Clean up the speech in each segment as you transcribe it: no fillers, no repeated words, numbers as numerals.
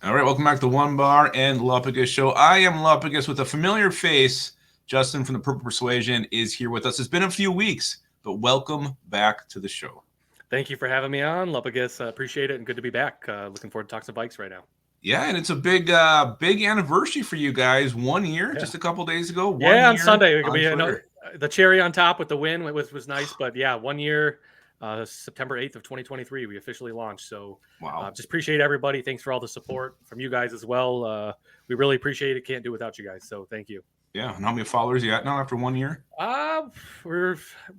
All right, welcome back to Onebar and Lupagus Show. I am Lupagus with a familiar face. Justin from the Purple Persuasion is here with us. It's been a few weeks, but welcome back to the show. Thank you for having me on, Lupagus. Appreciate it and good to be back. Looking forward to talk some bikes right now. Yeah, and it's a big anniversary for you guys. 1 year, just a couple days ago. 1 year on Sunday. It'll be Twitter. The cherry on top with the win was nice, but yeah, 1 year. September 8th of 2023, we officially launched. So wow, just appreciate everybody. Thanks for all the support from you guys as well. We really appreciate it. Can't do without you guys. So thank you. Yeah, and how many followers you at now after 1 year? We're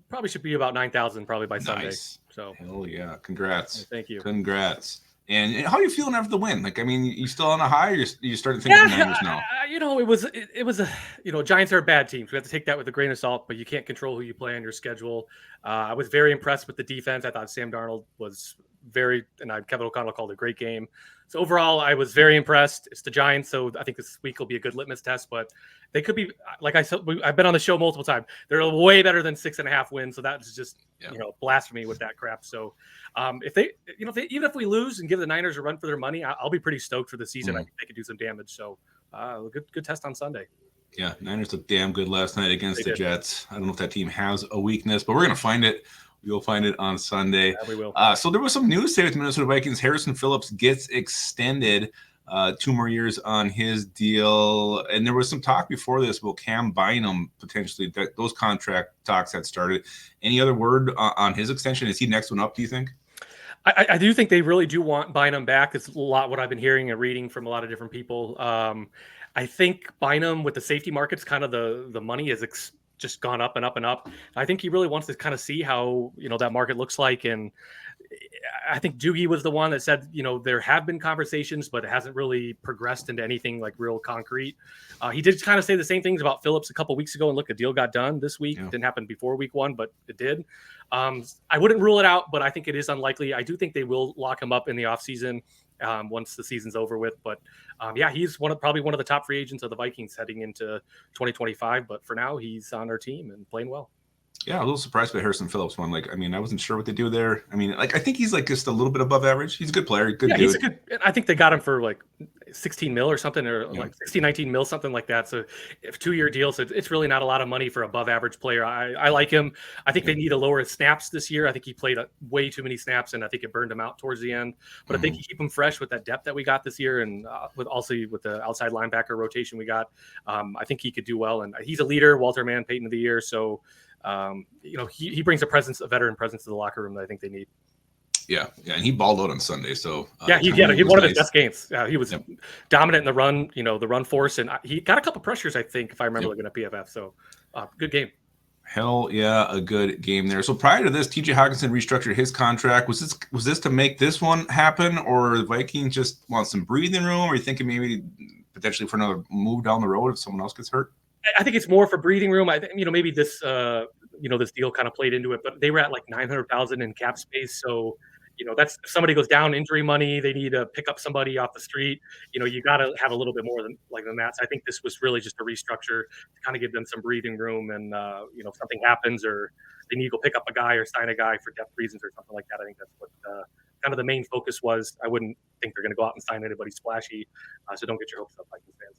probably should be about 9,000 probably by Sunday. So hell yeah, congrats. Thank you. Congrats. And how are you feeling after the win? Like, I mean, you still on a high, or you started thinking of the Niners now? It was a Giants are a bad team. So we have to take that with a grain of salt, but you can't control who you play on your schedule. I was very impressed with the defense. I thought Sam Darnold was Kevin O'Connell called a great game. So overall, I was very impressed. It's the Giants, so I think this week will be a good litmus test, but they could be, like I said, I've been on the show multiple times. They're way better than 6.5 wins. So that's just, blasphemy with that crap. So even if we lose and give the Niners a run for their money, I'll be pretty stoked for the season. I think they could do some damage. So good test on Sunday. Yeah, Niners looked damn good last night against the Jets. I don't know if that team has a weakness, but we're going to find it. We will find it on Sunday. Yeah, we will. So there was some news today with the Minnesota Vikings. Harrison Phillips gets extended 2 more years on his deal. And there was some talk before this about Cam Bynum potentially. Those contract talks had started. Any other word on his extension? Is he next one up, do you think? I do think they really do want Bynum back. It's a lot what I've been hearing and reading from a lot of different people. I think Bynum with the safety markets, kind of the money is just gone up and up and up. I think he really wants to kind of see how, that market looks like. And I think Doogie was the one that said, there have been conversations, but it hasn't really progressed into anything like real concrete. He did kind of say the same things about Phillips a couple weeks ago, and look, a deal got done this week. Didn't happen before week 1, but it did. I wouldn't rule it out, but I think it is unlikely. I do think they will lock him up in the offseason once the season's over with. But he's probably one of the top free agents of the Vikings heading into 2025. But for now, he's on our team and playing well. Yeah, a little surprised by Harrison Phillips one. Like, I mean, I wasn't sure what they do there. I mean, like, I think he's like just a little bit above average. He's a good player, good dude. He's a good. I think they got him for like 16 mil or something, or like 16, 19 mil, something like that. So, if 2-year deal, so it's really not a lot of money for above average player. I like him. I think they need to lower his snaps this year. I think he played way too many snaps, and I think it burned him out towards the end. But I think you keep him fresh with that depth that we got this year, and with the outside linebacker rotation we got. I think he could do well, and he's a leader. Walter Mann, Peyton of the Year, so. He brings a veteran presence to the locker room that I think they need. Yeah, and he balled out on Sunday. So he had one of his best games. He was dominant in the run, the run force, and he got a couple pressures, I think, if I remember looking at PFF. So good game. Hell yeah, a good game there. So prior to this, TJ Hawkinson restructured his contract. Was this to make this one happen, or the Vikings just want some breathing room? Or are you thinking maybe potentially for another move down the road if someone else gets hurt? I think it's more for breathing room. I think maybe this this deal kind of played into it, but they were at like 900,000 in cap space. So that's if somebody goes down, injury money, they need to pick up somebody off the street. You got to have a little bit more than that. So I think this was really just a restructure to kind of give them some breathing room. And if something happens or they need to go pick up a guy or sign a guy for depth reasons or something like that, I think that's what kind of the main focus was. I wouldn't think they're going to go out and sign anybody splashy. So don't get your hopes up, Vikings fans.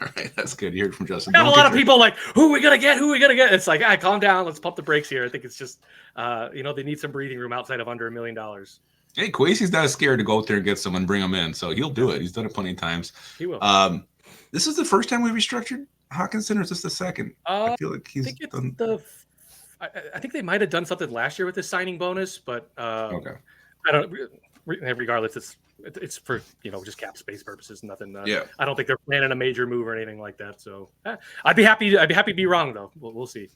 All right, that's good. You heard from Justin. I got a lot of people like, who are we gonna get? It's like, calm down. Let's pump the brakes here. I think it's just, they need some breathing room outside of under $1 million. Hey, Kwesi's not scared to go out there and get someone, bring him in. So he'll do it. He's done it plenty of times. He will. This is the first time we restructured Hawkinson, or is this the second? I feel like he's done. I think they might have done something last year with this signing bonus, but okay. I don't. Regardless, it's for just cap space purposes. Nothing. I don't think they're planning a major move or anything like that. So I'd be happy to be wrong though. We'll see.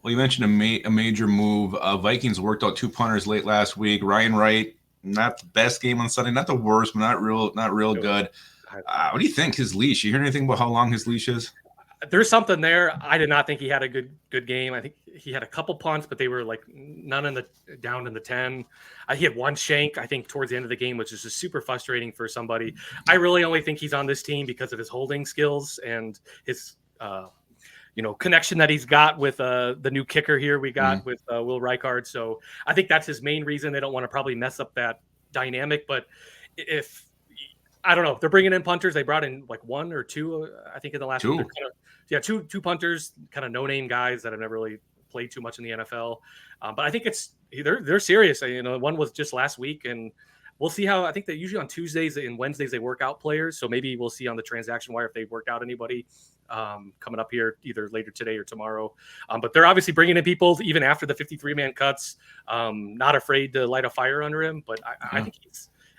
Well, you mentioned a major move. Vikings worked out 2 punters late last week. Ryan Wright, not the best game on Sunday, not the worst, but not real good. What do you think his leash? You hear anything about how long his leash is? There's something there. I did not think he had a good game. I think he had a couple punts, but they were like none down in the 10. He had one shank, I think, towards the end of the game, which is just super frustrating for somebody. I really only think he's on this team because of his holding skills and his connection that he's got with the new kicker here we got with Will Reichard. So I think that's his main reason. They don't want to probably mess up that dynamic. But if I don't know. They're bringing in punters. They brought in like one or two, I think, in the last week. Two. Two punters, kind of no-name guys that have never really played too much in the NFL. But I think they're serious. One was just last week, and we'll see how. I think that usually on Tuesdays and Wednesdays they work out players. So maybe we'll see on the transaction wire if they work out anybody coming up here either later today or tomorrow. But they're obviously bringing in people even after the 53-man cuts. Not afraid to light a fire under him, but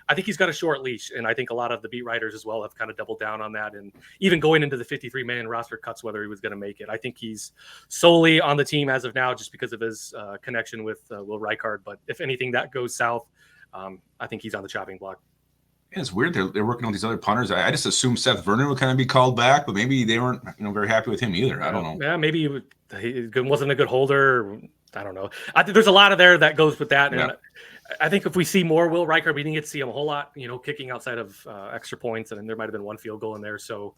I think he's got a short leash, and I think a lot of the beat writers as well have kind of doubled down on that. And even going into the 53-man roster cuts, whether he was going to make it, I think he's solely on the team as of now, just because of his connection with Will Reichard. But if anything that goes south, I think he's on the chopping block. Yeah, it's weird. They're working on these other punters. I just assumed Seth Vernon would kind of be called back, but maybe they weren't, very happy with him either. I don't know. Yeah, maybe he wasn't a good holder. I don't know. There's a lot of there that goes with that. And I think if we see more Will Reichard, we didn't get to see him a whole lot, kicking outside of extra points, and there might have been one field goal in there. So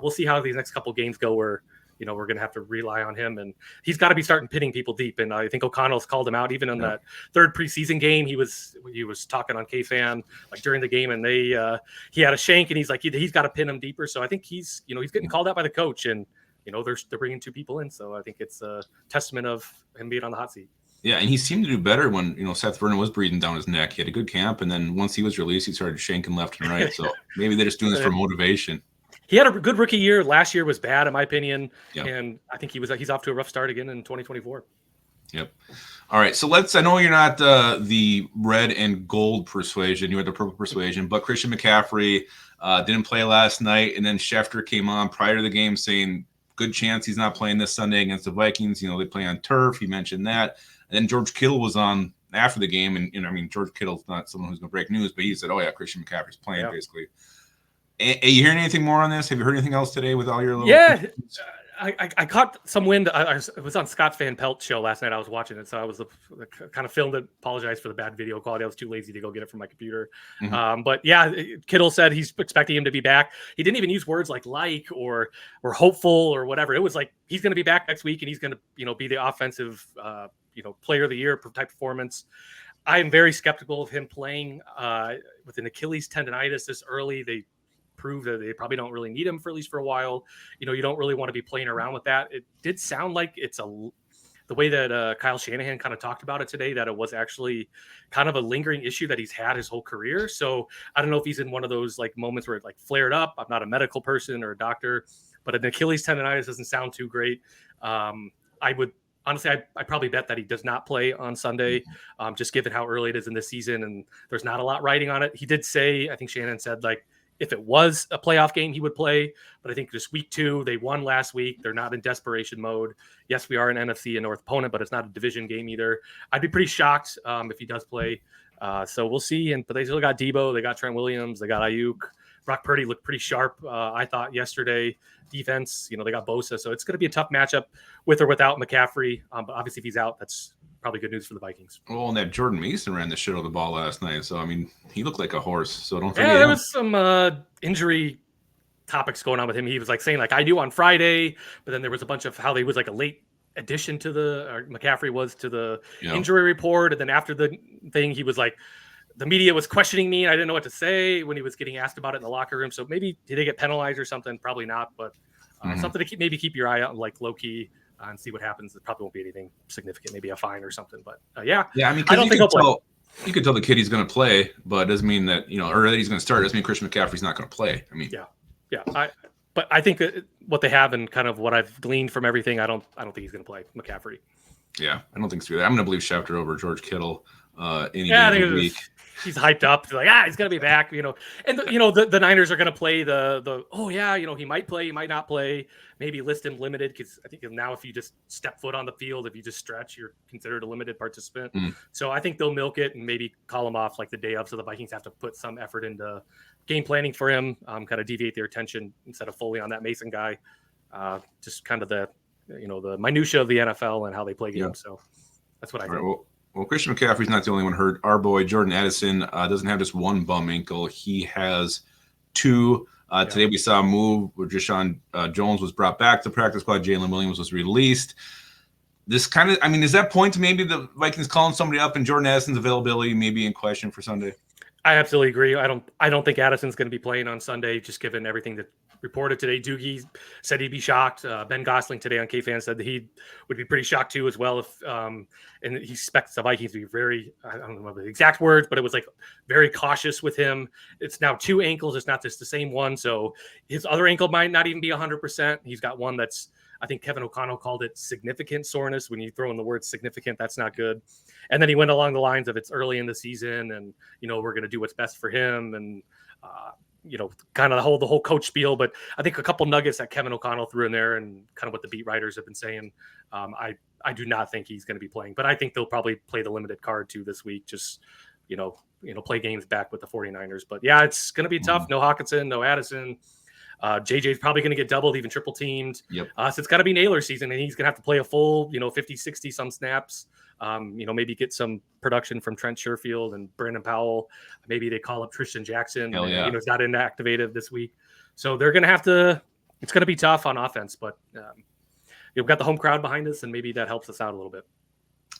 we'll see how these next couple games go where, we're going to have to rely on him, and he's got to be starting pinning people deep. And I think O'Connell's called him out even in that third preseason game. He was talking on KFan like during the game, and he had a shank, and he's like, he's got to pin him deeper. So I think he's getting called out by the coach, and they're bringing two people in. So I think it's a testament of him being on the hot seat. Yeah, and he seemed to do better when, Seth Vernon was breathing down his neck. He had a good camp, and then once he was released, he started shanking left and right. So maybe they're just doing this for motivation. He had a good rookie year. Last year was bad, in my opinion. Yep. And I think he's off to a rough start again in 2024. Yep. All right. So I know you're not the red and gold persuasion. You're the purple persuasion. But Christian McCaffrey didn't play last night. And then Schefter came on prior to the game saying good chance he's not playing this Sunday against the Vikings. They play on turf. He mentioned that. And then George Kittle was on after the game. And, George Kittle's not someone who's going to break news, but he said, oh, yeah, Christian McCaffrey's playing basically. Are you hearing anything more on this? Have you heard anything else today with all your little? Yeah, I caught some wind. I was on Scott Van Pelt's show last night. I was watching it, so I was kind of filmed it. Apologize for the bad video quality. I was too lazy to go get it from my computer. Mm-hmm. But yeah, Kittle said he's expecting him to be back. He didn't even use words like or hopeful or whatever. It was like he's going to be back next week, and he's going to be the offensive player of the year type performance. I am very skeptical of him playing with an Achilles tendonitis this early. They prove that they probably don't really need him for at least for a while. You don't really want to be playing around with that. It did sound like it's the way that Kyle Shanahan kind of talked about it today, that it was actually kind of a lingering issue that he's had his whole career. So I don't know if he's in one of those like moments where it like flared up. I'm not a medical person or a doctor, but an Achilles tendonitis doesn't sound too great. I would honestly, I probably bet that he does not play on Sunday, just given how early it is in the season and there's not a lot riding on it. He did say, I think Shanahan said like, if it was a playoff game, he would play. But I think just week 2, they won last week. They're not in desperation mode. Yes, we are an NFC and North opponent, but it's not a division game either. I'd be pretty shocked if he does play. So we'll see. But they still got Debo. They got Trent Williams. They got Ayuk. Brock Purdy looked pretty sharp, I thought, yesterday. Defense, they got Bosa. So it's going to be a tough matchup with or without McCaffrey. But obviously, if he's out, that's probably good news for the Vikings. Well, and that Jordan Mason ran the shit out of the ball last night. So, he looked like a horse. So don't forget. Yeah, there was some injury topics going on with him. He was like saying like I do on Friday, but then there was a bunch of how he was like a late addition to McCaffrey was to the injury report. And then after the thing, he was like, the media was questioning me and I didn't know what to say when he was getting asked about it in the locker room. So maybe did they get penalized or something? Probably not, but something to keep your eye out, like low key. And see what happens. It probably won't be anything significant, maybe a fine or something. But yeah. I don't think you could tell the kid he's going to play, but it doesn't mean that or that he's going to start. It doesn't mean Christian McCaffrey's not going to play. Yeah. But I think that what they have and kind of what I've gleaned from everything, I don't think he's going to play McCaffrey. Yeah, I don't think so either. I'm going to believe Schefter over George Kittle any day of the week. He's hyped up. He's like, he's going to be back, And, the Niners are going to play he might play, he might not play. Maybe list him limited because I think now if you just step foot on the field, if you just stretch, you're considered a limited participant. So I think they'll milk it and maybe call him off like the day of. So the Vikings have to put some effort into game planning for him, kind of deviate their attention instead of fully on that Mason guy. Just kind of the minutia of the NFL and how they play games. So that's what I think. Well, Christian McCaffrey's not the only one hurt. Our boy Jordan Addison doesn't have just one bum ankle. He has 2. Today we saw a move where Deshaun Jones was brought back to practice squad. Jalen Williams was released. This kind of, does that point to maybe the Vikings calling somebody up and Jordan Addison's availability maybe in question for Sunday? I absolutely agree. I don't think Addison's going to be playing on Sunday, just given everything that reported today. Doogie said he'd be shocked. Ben Gosling today on KFan said that he would be pretty shocked too, as well. If and he expects the Vikings to be very, I don't remember the exact words, but it was like very cautious with him. It's now 2 ankles. It's not just the same one. So his other ankle might not even be 100%. He's got one that's, I think Kevin O'Connell called it significant soreness. When you throw in the word significant, that's not good. And then he went along the lines of it's early in the season and, we're going to do what's best for him. And, kind of the whole coach spiel. But I think a couple nuggets that Kevin O'Connell threw in there and kind of what the beat writers have been saying. I do not think he's going to be playing, but I think they'll probably play the limited card too this week. Just, play games back with the 49ers. But yeah, it's going to be tough. No Hawkinson, no Addison. JJ's probably going to get doubled, even triple teamed. Yep. So it's got to be Naylor season, and he's going to have to play a full, 50, 60 some snaps. Maybe get some production from Trent Sherfield and Brandon Powell. Maybe they call up Tristan Jackson. Hell yeah. He's not inactivated this week. So they're going to have to, it's going to be tough on offense, but we've got the home crowd behind us, and maybe that helps us out a little bit.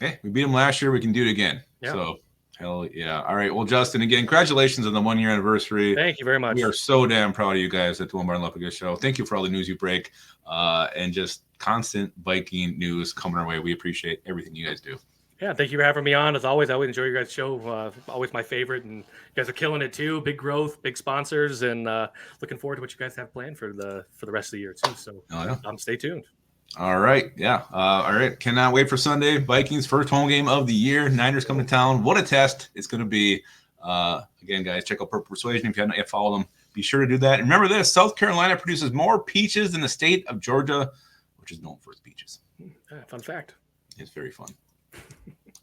Hey, we beat them last year. We can do it again. Yeah. So hell yeah. All right. Well, Justin, again, congratulations on the 1-year anniversary. Thank you very much. We are so damn proud of you guys at the Onebar and Lupagus show. Thank you for all the news you break and just constant Viking news coming our way. We appreciate everything you guys do. Yeah, thank you for having me on. As always, I always enjoy your guys' show. Always my favorite, and you guys are killing it too. Big growth, big sponsors, and looking forward to what you guys have planned for the rest of the year too. So stay tuned. All right. Yeah. All right. Cannot wait for Sunday. Vikings first home game of the year. Niners come to town. What a test it's going to be. Again, guys, check out Purple Persuasion. If you haven't yet followed them, be sure to do that. And remember this, South Carolina produces more peaches than the state of Georgia, which is known for its peaches. Fun fact. It's very fun.